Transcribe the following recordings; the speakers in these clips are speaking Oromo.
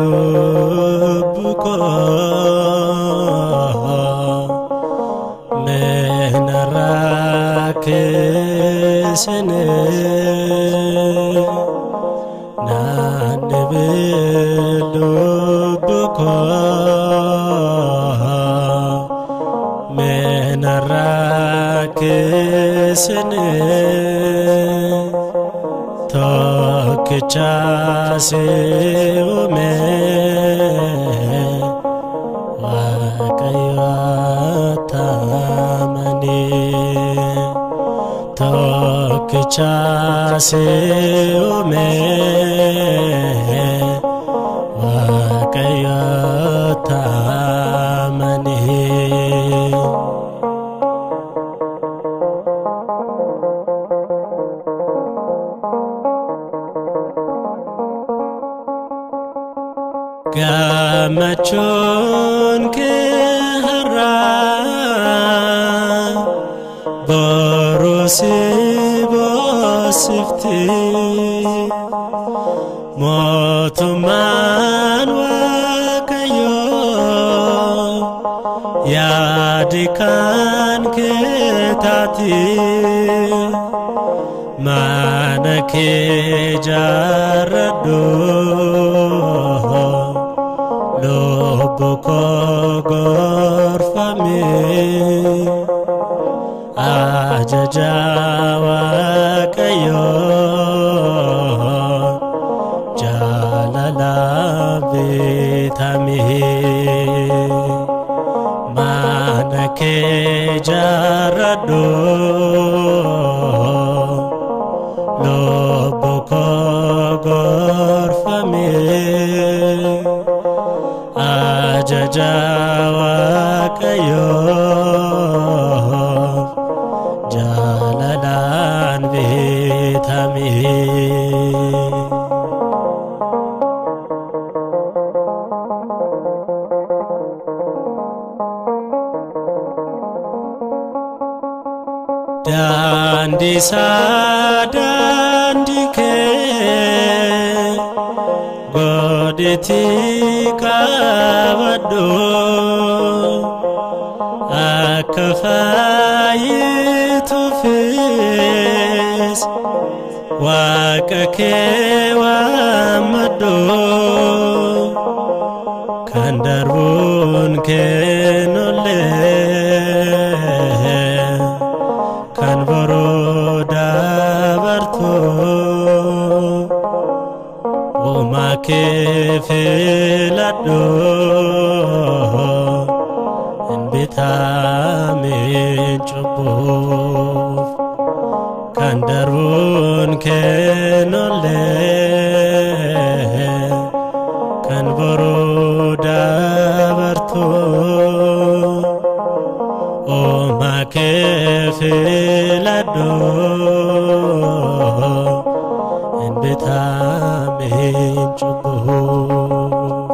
Belubko menarakesene nan belubko menarakesene Tokchase ume wakayutamani Tokchase ume wakayutamani Gamachon ke hara Borosi bosifti Motuman wakayo Yadikan ke tati Manake jarado Loboko gorfame ajajawa kayo jalala betame manake jarado loboko gorfame Ajajawa kayo jalalan betame Dandisa dandike Goditi kabado akafayitu fis wakake wamado kandarbun kenole kanboro dabarto Omake filado Bitamin chubuf Kandarun kenole Kanboro dabarto Omake filado Bitamin chubuf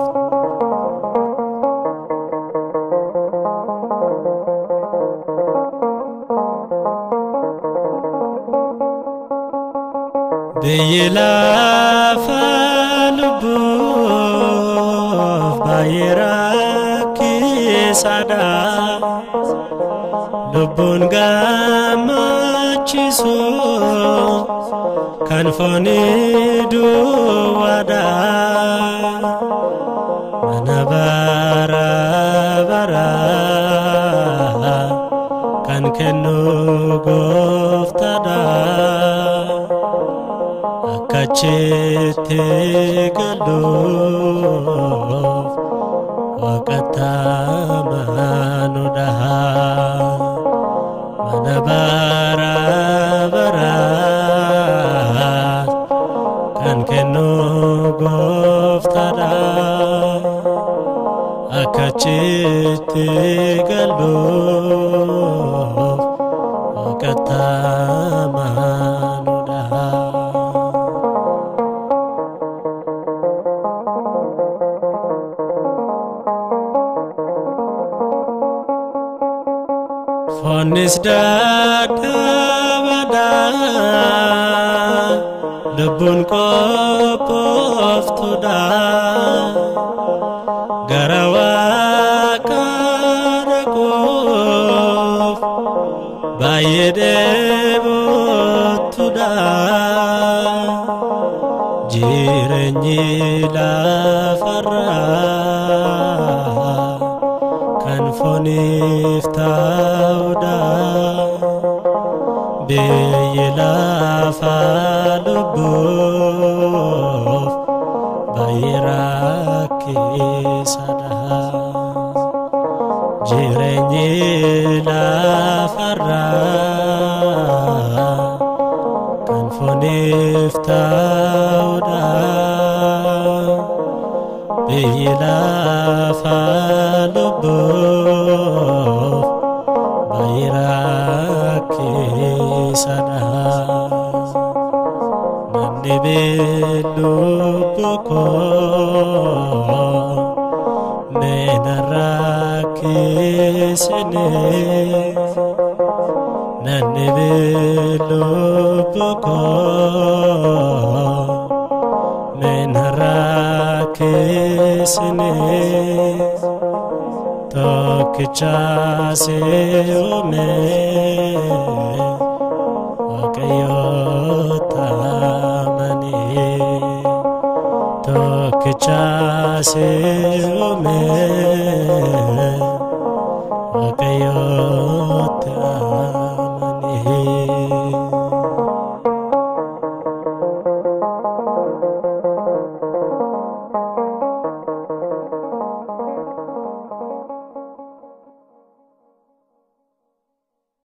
Deyla falbuf bayra kisada lubun gamachiso kanfoni duwada manabara bara kan kenu goftada akachete galuf wakatamanudaha manabara bara kan kenu goftada akachete galuf Katamanuda Fonis dadabada Lebun kopoftuda Garawa karakof Bayede botuda Jirenyi lafarra Kan fonif tauda Beyela falubof Bayraki sadaha Jirenyi lafarra Kan fonif tauda Beyela falubof Bayraki sadaha Nandi belubuko Menaraki sene Nandi belubuko Menaraki sene Tokicha se ome Akayota mani Tokicha se ome Akayota